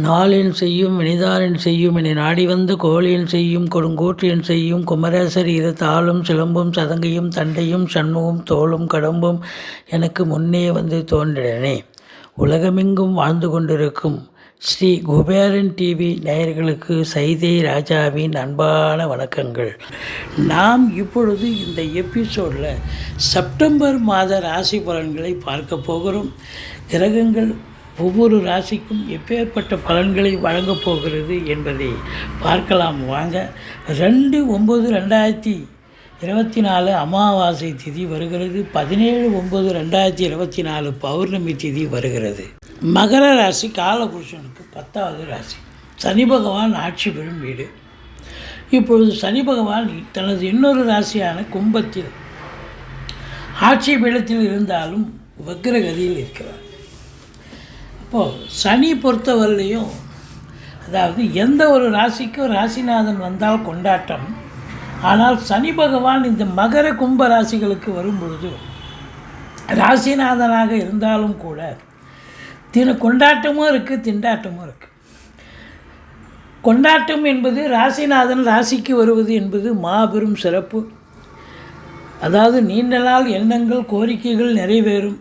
நாளின் செய்யும் வினிதானின் செய்யும் என நாடி வந்த கோழியின் செய்யும் கொடுங்கூற்றியன் செய்யும் குமரேசர் இரு தாளும் சிலம்பும் சதங்கையும் தண்டையும் சண்முகம் தோளும் கடம்பும் எனக்கு முன்னே வந்து தோன்றினே. உலகமெங்கும் வாழ்ந்து கொண்டிருக்கும் ஸ்ரீ குபேரன் டிவி நேயர்களுக்கு சைதை ராஜாவின் அன்பான வணக்கங்கள். நாம் இப்பொழுது இந்த எபிசோடில் செப்டம்பர் மாத ராசி பலன்களை பார்க்க போகிறோம். கிரகங்கள் ஒவ்வொரு ராசிக்கும் எப்பேற்பட்ட பலன்களை வழங்கப் போகிறது என்பதை பார்க்கலாம் வாங்க. 2/9/2024 அமாவாசை திதி வருகிறது. 17/9/2024 பௌர்ணமி திதி வருகிறது. மகர ராசி காலபுருஷனுக்கு 10வது ராசி. சனி பகவான் ஆட்சி பெறும் வீடு. இப்பொழுது சனி பகவான் தனது இன்னொரு ராசியான கும்பத்தில் ஆட்சி பீடத்தில் இருந்தாலும் வக்ரகதியில் இருக்கிறார். இப்போது சனி பொறுத்தவரையிலையும், அதாவது எந்த ஒரு ராசிக்கும் ராசிநாதன் வந்தால் கொண்டாட்டம். ஆனால் சனி பகவான் இந்த மகர கும்ப ராசிகளுக்கு வரும்பொழுது ராசிநாதனாக இருந்தாலும் கூட கொண்டாட்டமும் இருக்குது, திண்டாட்டமும் இருக்குது. கொண்டாட்டம் என்பது ராசிநாதன் ராசிக்கு வருவது என்பது மாபெரும் சிறப்பு. அதாவது நீண்ட நாள் எண்ணங்கள் கோரிக்கைகள் நிறைவேறும்,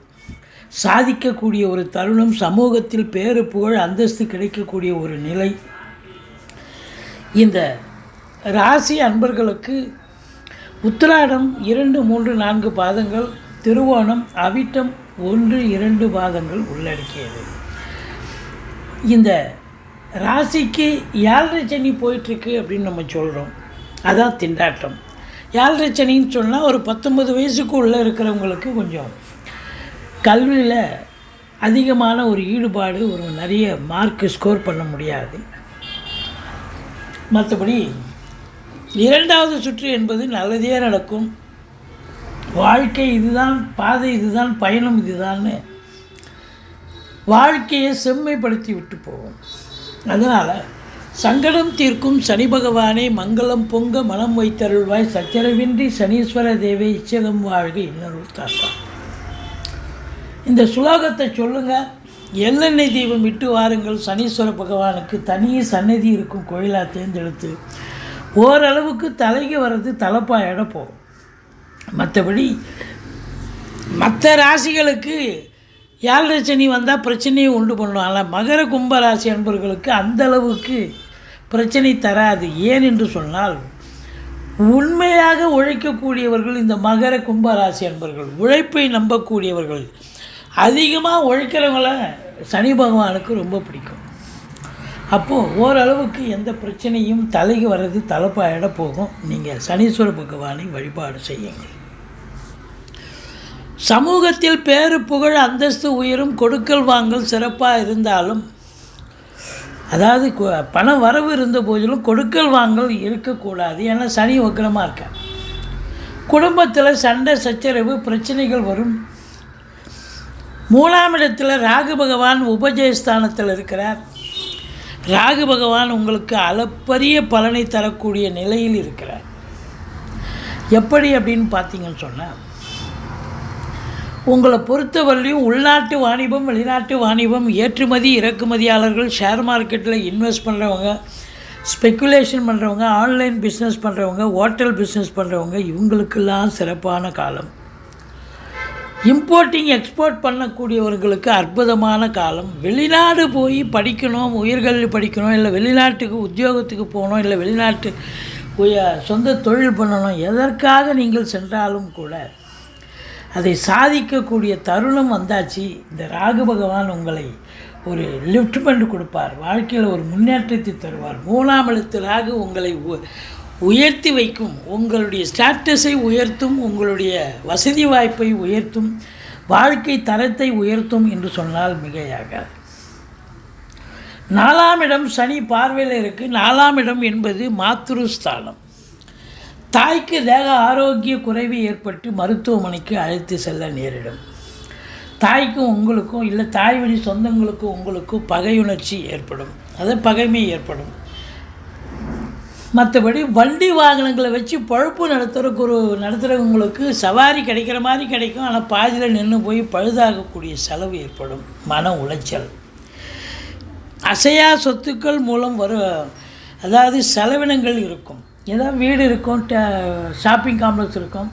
சாதிக்கக்கூடிய ஒரு தருணம், சமூகத்தில் பேரு புகழ் அந்தஸ்து கிடைக்கக்கூடிய ஒரு நிலை. இந்த ராசி அன்பர்களுக்கு உத்திராடம் 2, 3, 4 பாதங்கள், திருவோணம் அவிட்டம் 1, 2 பாதங்கள் உள்ளடக்கியது. இந்த ராசிக்கு 7.5 சனி போயிட்டுருக்கு அப்படின்னு நம்ம சொல்கிறோம். அதான் திண்டாட்டம். 7.5 சனின்னு சொன்னால் ஒரு 19 வயசுக்கு உள்ளே இருக்கிறவங்களுக்கு கொஞ்சம் கல்வியில் அதிகமான ஒரு ஈடுபாடு, ஒரு நிறைய மார்க்கு ஸ்கோர் பண்ண முடியாது. மற்றபடி 2வது சுற்று என்பது நல்லதே நடக்கும். வாழ்க்கை இதுதான், பாதை இதுதான், பயணம் இதுதான்னு வாழ்க்கையை செம்மைப்படுத்தி விட்டு போவோம். அதனால் சங்கடம் தீர்க்கும் சனி பகவானே மங்களம் பொங்க மனம் வைத்தருள்வாய், சச்சரவின்றி சனீஸ்வர தேவை இச்சகம் வாழ்க இன்னொரு தாத்தா. இந்த சுலோகத்தை சொல்லுங்கள். எள்ளெண்ணெய் தீபம் விட்டு வாருங்கள். சனீஸ்வர பகவானுக்கு தனி சன்னதி இருக்கும் கோயிலாக தேர்ந்தெடுத்து ஓரளவுக்கு தலைக்கு வர்றது தலைப்பாயிட போகும். மற்றபடி மற்ற ராசிகளுக்கு 7.5 சனி வந்தால் பிரச்சனையை உண்டு பண்ணும். ஆனால் மகர கும்ப ராசி அன்பர்களுக்கு அந்தளவுக்கு பிரச்சனை தராது. ஏன் என்று சொன்னால், உண்மையாக உழைக்கக்கூடியவர்கள் இந்த மகர கும்பராசி அன்பர்கள், உழைப்பை நம்பக்கூடியவர்கள், அதிகமாக உழைக்கிறவங்கள சனி பகவானுக்கு ரொம்ப பிடிக்கும். அப்போது ஓரளவுக்கு எந்த பிரச்சனையும் தலைக்கு வர்றது தலைப்பாயிட போகும். நீங்கள் சனீஸ்வர பகவானை வழிபாடு செய்யுங்கள். சமூகத்தில் பேரு புகழ் அந்தஸ்து உயரும், கொடுக்கல் வாங்கல் சிறப்பாக இருந்தாலும், அதாவது பண வரவு இருந்த போதிலும் கொடுக்கல் வாங்கல் இருக்கக்கூடாது. ஏன்னா சனி வக்ரமாக இருக்க. குடும்பத்தில் சண்டை சச்சரவு பிரச்சனைகள் வரும். 3ஆம் இடத்தில் ராகு பகவான் உபஜயஸ்தானத்தில் இருக்கிறார். ராகு பகவான் உங்களுக்கு அளப்பரிய பலனை தரக்கூடிய நிலையில் இருக்கிறார். எப்படி அப்படின்னு பார்த்தீங்கன்னு சொன்னால், உங்களை பொறுத்தவரையிலையும் உள்நாட்டு வாணிபம், வெளிநாட்டு வாணிபம், ஏற்றுமதி இறக்குமதியாளர்கள், ஷேர் மார்க்கெட்டில் இன்வெஸ்ட் பண்ணுறவங்க, ஸ்பெக்குலேஷன் பண்ணுறவங்க, ஆன்லைன் பிஸ்னஸ் பண்ணுறவங்க, ஹோட்டல் பிஸ்னஸ் பண்ணுறவங்க, இவங்களுக்கெல்லாம் சிறப்பான காலம். இம்போர்ட்டிங் எக்ஸ்போர்ட் பண்ணக்கூடியவர்களுக்கு அற்புதமான காலம். வெளிநாடு போய் படிக்கணும், உயர்கல்வி படிக்கணும், இல்லை வெளிநாட்டுக்கு உத்தியோகத்துக்கு போகணும், இல்லை வெளிநாட்டு சொந்த தொழில் பண்ணணும், எதற்காக நீங்கள் சென்றாலும் கூட அதை சாதிக்கக்கூடிய தருணம் வந்தாச்சு. இந்த ராகு பகவான் உங்களை ஒரு லிஃப்ட்மெண்ட் கொடுப்பார், வாழ்க்கையில் ஒரு முன்னேற்றத்தை தருவார். 3ஆம் இடத்து ராகு உங்களை உயர்த்தி வைக்கும், உங்களுடைய ஸ்டேட்டஸை உயர்த்தும், உங்களுடைய வசதி வாய்ப்பை உயர்த்தும், வாழ்க்கை தரத்தை உயர்த்தும் என்று சொன்னால் மிகையாகாது. 4ஆம் இடம் சனி பார்வையில் இருக்குது. 4ஆம் இடம் என்பது மாத்ருஸ்தானம். தாய்க்கு தேக ஆரோக்கிய குறைவு ஏற்பட்டு மருத்துவமனைக்கு அழைத்து செல்ல நேரிடும். தாய்க்கும் உங்களுக்கும், இல்லை தாய் வழி சொந்தங்களுக்கும் உங்களுக்கும் பகையுணர்ச்சி ஏற்படும், அது பகைமை ஏற்படும். மற்றபடி வண்டி வாகனங்களை வச்சு பொழப்பு நடத்துகிறவங்களுக்கு சவாரி கிடைக்கிற மாதிரி கிடைக்கும். ஆனால் பாதியில் நின்று போய் பழுதாகக்கூடிய செலவு ஏற்படும், மன உளைச்சல். அசையா சொத்துக்கள் மூலம் அதாவது செலவினங்கள் இருக்கும். ஏதாவது வீடு இருக்கும், ஷாப்பிங் காம்ப்ளெக்ஸ் இருக்கும்.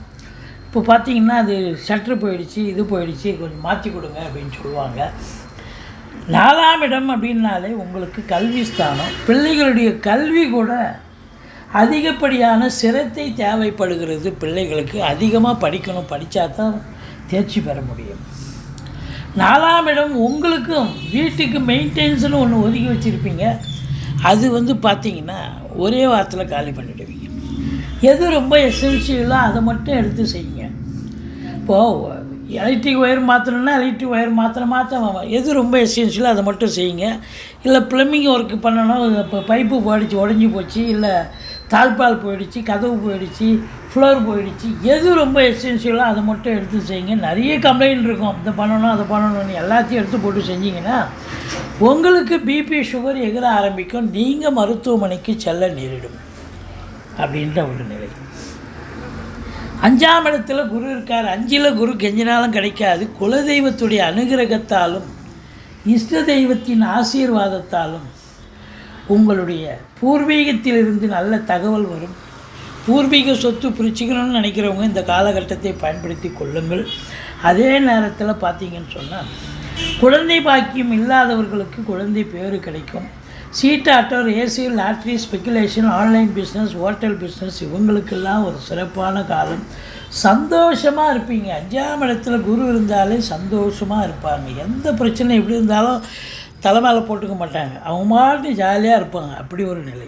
இப்போ பார்த்திங்கன்னா அது ஷட்ரு போயிடுச்சு, இது போயிடுச்சு, கொஞ்சம் மாற்றி கொடுங்க அப்படின்னு சொல்லுவாங்க. 4ஆம் இடம் அப்படின்னாலே உங்களுக்கு கல்வி ஸ்தானம். பிள்ளைகளுடைய கல்வி கூட அதிகப்படியான சிரத்தை தேவைப்படுகிறது. பிள்ளைகளுக்கு அதிகமாக படிக்கணும், படித்தா தான் தேர்ச்சி பெற முடியும். 4ஆம் இடம் உங்களுக்கும் வீட்டுக்கு மெயின்டெனன்ஸ்னு ஒன்று ஒதுக்கி வச்சுருப்பீங்க. அது பார்த்திங்கன்னா ஒரே வாரத்தில் காலி பண்ணிவிடுவீங்க. எது ரொம்ப எசென்ஷியலோ அதை மட்டும் எடுத்து செய்யுங்க. இப்போது எலக்ட்ரிக் ஒயர் மாற்றணுன்னா எலக்ட்ரிக் ஒயர் மாற்ற எது ரொம்ப எசென்ஷியலோ அதை மட்டும் செய்யுங்க. இல்லை ப்ளம்பிங் ஒர்க்கு பண்ணணும், இப்போ பைப்பு உடஞ்சி போச்சு, இல்லை தாழ்பால் போயிடுச்சு, கதவு போயிடுச்சு, ஃப்ளோர் போயிடுச்சு, எது ரொம்ப எசென்ஷியலோ அதை மட்டும் எடுத்து செய்யுங்க. நிறைய கம்ப்ளைண்ட் இருக்கும், இதை பண்ணணும் அதை பண்ணணும்னு. எல்லாத்தையும் எடுத்து போட்டு செஞ்சிங்கன்னா உங்களுக்கு பிபி சுகர் எகிற ஆரம்பிக்கும், நீங்கள் மருத்துவமனைக்கு செல்ல நேரிடும் அப்படின்ற ஒரு நிலை. 5ஆம் இடத்துல குரு இருக்கார். 5ல் குரு கெஞ்சினாலும் கிடைக்காது. குலதெய்வத்துடைய அனுகிரகத்தாலும் இஷ்ட தெய்வத்தின் ஆசீர்வாதத்தாலும் உங்களுடைய பூர்வீகத்திலிருந்து நல்ல தகவல் வரும். பூர்வீக சொத்து பிரிச்சுக்கணும்னு நினைக்கிறவங்க இந்த காலகட்டத்தை பயன்படுத்தி கொள்ளுங்கள். அதே நேரத்தில் பார்த்தீங்கன்னு சொன்னால் குழந்தை பாக்கியம் இல்லாதவர்களுக்கு குழந்தை பேறு கிடைக்கும். சீட்டாட்டோ, race, lottery, speculation, online business, hotel business இவங்களுக்கெல்லாம் ஒரு சிறப்பான காலம். சந்தோஷமாக இருப்பீங்க. 5ஆம் இடத்துல குரு இருந்தாலே சந்தோஷமாக இருப்பாங்க. எந்த பிரச்சனை எப்படி இருந்தாலும் தலை மேலே போட்டுக்க மாட்டாங்க, அவங்க மாட்டு ஜாலியாக இருப்பாங்க. அப்படி ஒரு நிலை.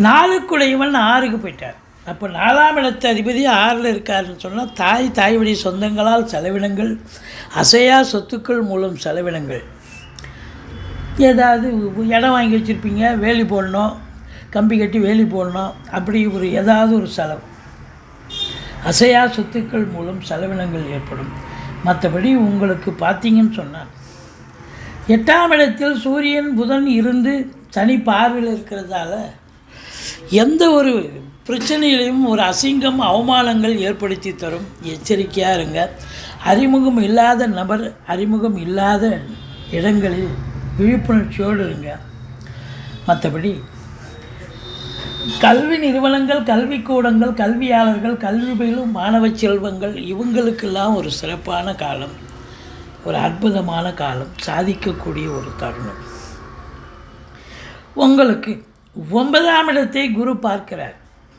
4க்குடையவன் 6க்கு போயிட்டார். அப்போ 4ஆம் இடத்து அதிபதி 6ல் இருக்காருன்னு சொன்னால் தாய் வழி சொந்தங்களால் செலவினங்கள், அசையா சொத்துக்கள் மூலம் செலவினங்கள். ஏதாவது இடம் வாங்கி வச்சுருப்பீங்க, வேலி போடணும், கம்பி கட்டி வேலி போடணும், அப்படி ஏதாவது ஒரு செலவு. அசையா சொத்துக்கள் மூலம் செலவினங்கள் ஏற்படும். மற்றபடி உங்களுக்கு பார்த்தீங்கன்னு சொன்னால் 8ஆம் இடத்தில் சூரியன் புதன் இருந்து சனி பார்வையில் இருக்கிறதால எந்த ஒரு பிரச்சனையிலையும் ஒரு அசிங்கம் அவமானங்கள் ஏற்படுத்தி தரும். எச்சரிக்கையாக இருங்க. அறிமுகம் இல்லாத நபர், அறிமுகம் இல்லாத இடங்களில் விழிப்புணர்ச்சியோடு இருங்க. மற்றபடி கல்வி நிறுவனங்கள், கல்விக்கூடங்கள், கல்வியாளர்கள், கல்வி பயிலும் மாணவ செல்வங்கள் இவங்களுக்கெல்லாம் ஒரு சிறப்பான காலம், ஒரு அற்புதமான காலம், சாதிக்கக்கூடிய ஒரு தருணம். உங்களுக்கு 9ஆம் இடத்தை குரு பார்க்கிறார்.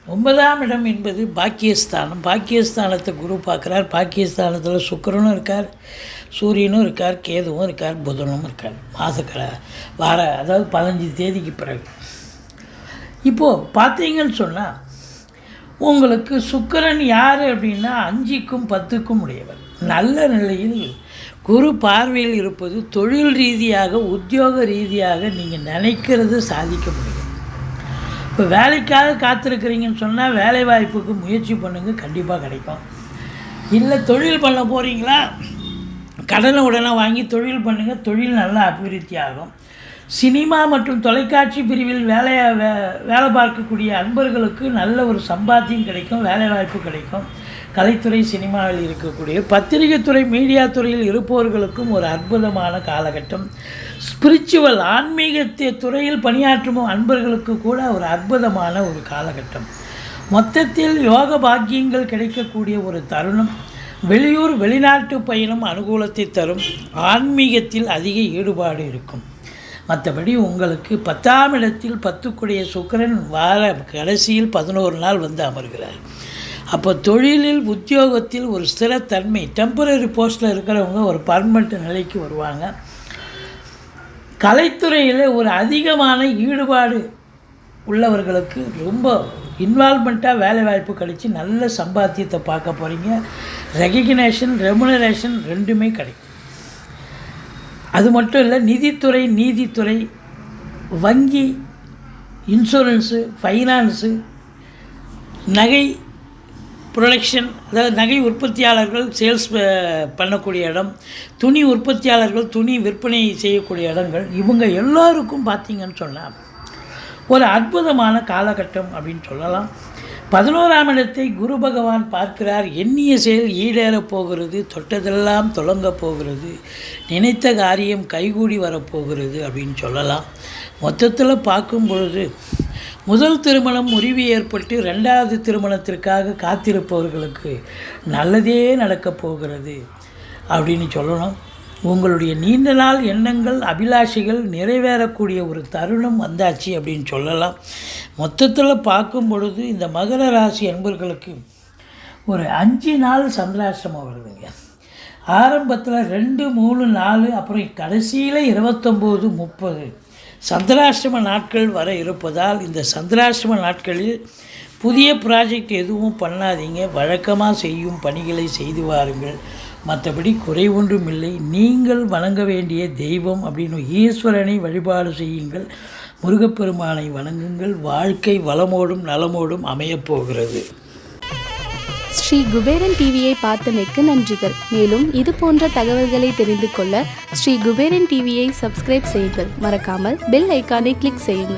9ஆம் இடம் என்பது பாக்கியஸ்தானம். பாக்கியஸ்தானத்தை குரு பார்க்குறார். பாக்கியஸ்தானத்தில் சுக்கிரனும் இருக்கார், சூரியனும் இருக்கார், கேதுவும் இருக்கார், புதனும் இருக்கார். அதாவது 15 தேதிக்கு பிறகு. இப்போது பார்த்தீங்கன்னு சொன்னால் உங்களுக்கு சுக்கிரன் யார் அப்படின்னா 5க்கும் 10க்கும் உடையவர். நல்ல நிலையில் குரு பார்வையில் இருப்பது தொழில் ரீதியாக, உத்தியோக ரீதியாக நீங்கள் நினைக்கிறது சாதிக்க முடியும். இப்போ வேலைக்காக காத்திருக்கிறீங்கன்னு சொன்னால் வேலை வாய்ப்புக்கு முயற்சி பண்ணுங்கள், கண்டிப்பாக கிடைக்கும். இல்லை தொழில் பண்ண போகிறீங்களா, கடனை உடனே வாங்கி தொழில் பண்ணுங்கள், தொழில் நல்லா அபிவிருத்தி ஆகும். சினிமா மற்றும் தொலைக்காட்சி பிரிவில் வேலை பார்க்கக்கூடிய அன்பர்களுக்கு நல்ல ஒரு சம்பாத்தியம் கிடைக்கும், வேலைவாய்ப்பு கிடைக்கும். கலைத்துறை, சினிமாவில் இருக்கக்கூடிய பத்திரிகை துறை, மீடியா துறையில் இருப்பவர்களுக்கும் ஒரு அற்புதமான காலகட்டம். ஸ்பிரிச்சுவல், ஆன்மீக துறையில் பணியாற்றும் அன்பர்களுக்கு கூட ஒரு அற்புதமான ஒரு காலகட்டம். மொத்தத்தில் யோக பாக்கியங்கள் கிடைக்கக்கூடிய ஒரு தருணம். வெளியூர், வெளிநாட்டு பயணம் அனுகூலத்தை தரும். ஆன்மீகத்தில் அதிக ஈடுபாடு இருக்கும். மற்றபடி உங்களுக்கு 10ஆம் இடத்தில் 10க்குடைய சுக்கிரன் வார கடைசியில் 11 நாள் வந்து அமர்கிறார். அப்போ தொழிலில், உத்தியோகத்தில் ஒரு ஸ்திரத்தன்மை, டெம்பரரி போஸ்ட்டில் இருக்கிறவங்க ஒரு பர்மனெண்ட் நிலைக்கு வருவாங்க. கலைத்துறையில் ஒரு அதிகமான ஈடுபாடு உள்ளவர்களுக்கு ரொம்ப இன்வால்மெண்ட்டாக வேலை வாய்ப்பு கிடைச்சி நல்ல சம்பாத்தியத்தை பார்க்க போகிறீங்க. ரெகக்னேஷன், ரெமுனரேஷன் ரெண்டுமே கிடைக்கும். அது மட்டும் இல்லை, நிதித்துறை, நீதித்துறை, வங்கி, இன்சூரன்ஸு, ஃபைனான்ஸு, நகை ப்ரொடக்ஷன், அதாவது நகை உற்பத்தியாளர்கள் சேல்ஸ் பண்ணக்கூடிய இடம், துணி உற்பத்தியாளர்கள் துணி விற்பனை செய்யக்கூடிய இடங்கள், இவங்க எல்லோருக்கும் பார்த்திங்கன்னு சொன்னால் ஒரு அற்புதமான காலகட்டம் அப்படின்னு சொல்லலாம். 11ஆம் இடத்தை குரு பகவான் பார்க்கிறார். எண்ணிய செயல் ஈடேறப் போகிறது, தொட்டதெல்லாம் தொடங்கப் போகிறது, நினைத்த காரியம் கைகூடி வரப்போகிறது அப்படின்னு சொல்லலாம். மொத்தத்தில் பார்க்கும் பொழுது முதல் திருமணம் முறிவு ஏற்பட்டு 2வது திருமணத்திற்காக காத்திருப்பவர்களுக்கு நல்லதே நடக்கப் போகிறது அப்படின்னு சொல்லணும். உங்களுடைய நீண்ட நாள் எண்ணங்கள் அபிலாஷைகள் நிறைவேறக்கூடிய ஒரு தருணம் வந்தாச்சு அப்படின்னு சொல்லலாம். மொத்தத்தில் பார்க்கும் பொழுது இந்த மகர ராசி அன்பர்களுக்கு ஒரு 5 நாள் சந்திராஷ்டமம் வருதுங்க. ஆரம்பத்தில் 2, 3, 4 அப்புறம் கடைசியில் 29, 30 சந்திராஷ்டம நாட்கள் வர இருப்பதால் இந்த சந்திராஷ்டம நாட்களில் புதிய ப்ராஜெக்ட் எதுவும் பண்ணாதீங்க. வழக்கமாக செய்யும் பணிகளை செய்து வாருங்கள். மற்றபடி குறை ஒன்றும் இல்லை. நீங்கள் வணங்க வேண்டிய தெய்வம் அப்படின்னு ஈஸ்வரனை வழிபாடு செய்யுங்கள். முருகப்பெருமானை வணங்குங்கள். வாழ்க்கை வளமோடும் நலமோடும் அமையப்போகிறது. ஸ்ரீ குபேரன் டிவியை பார்த்தமைக்கு நன்றிகள். மேலும் இது போன்ற தகவல்களை தெரிந்து கொள்ள ஸ்ரீ குபேரன் டிவியை சப்ஸ்கிரைப் செய்யுங்கள். மறக்காமல் பெல் ஐக்கானை கிளிக் செய்யுங்கள்.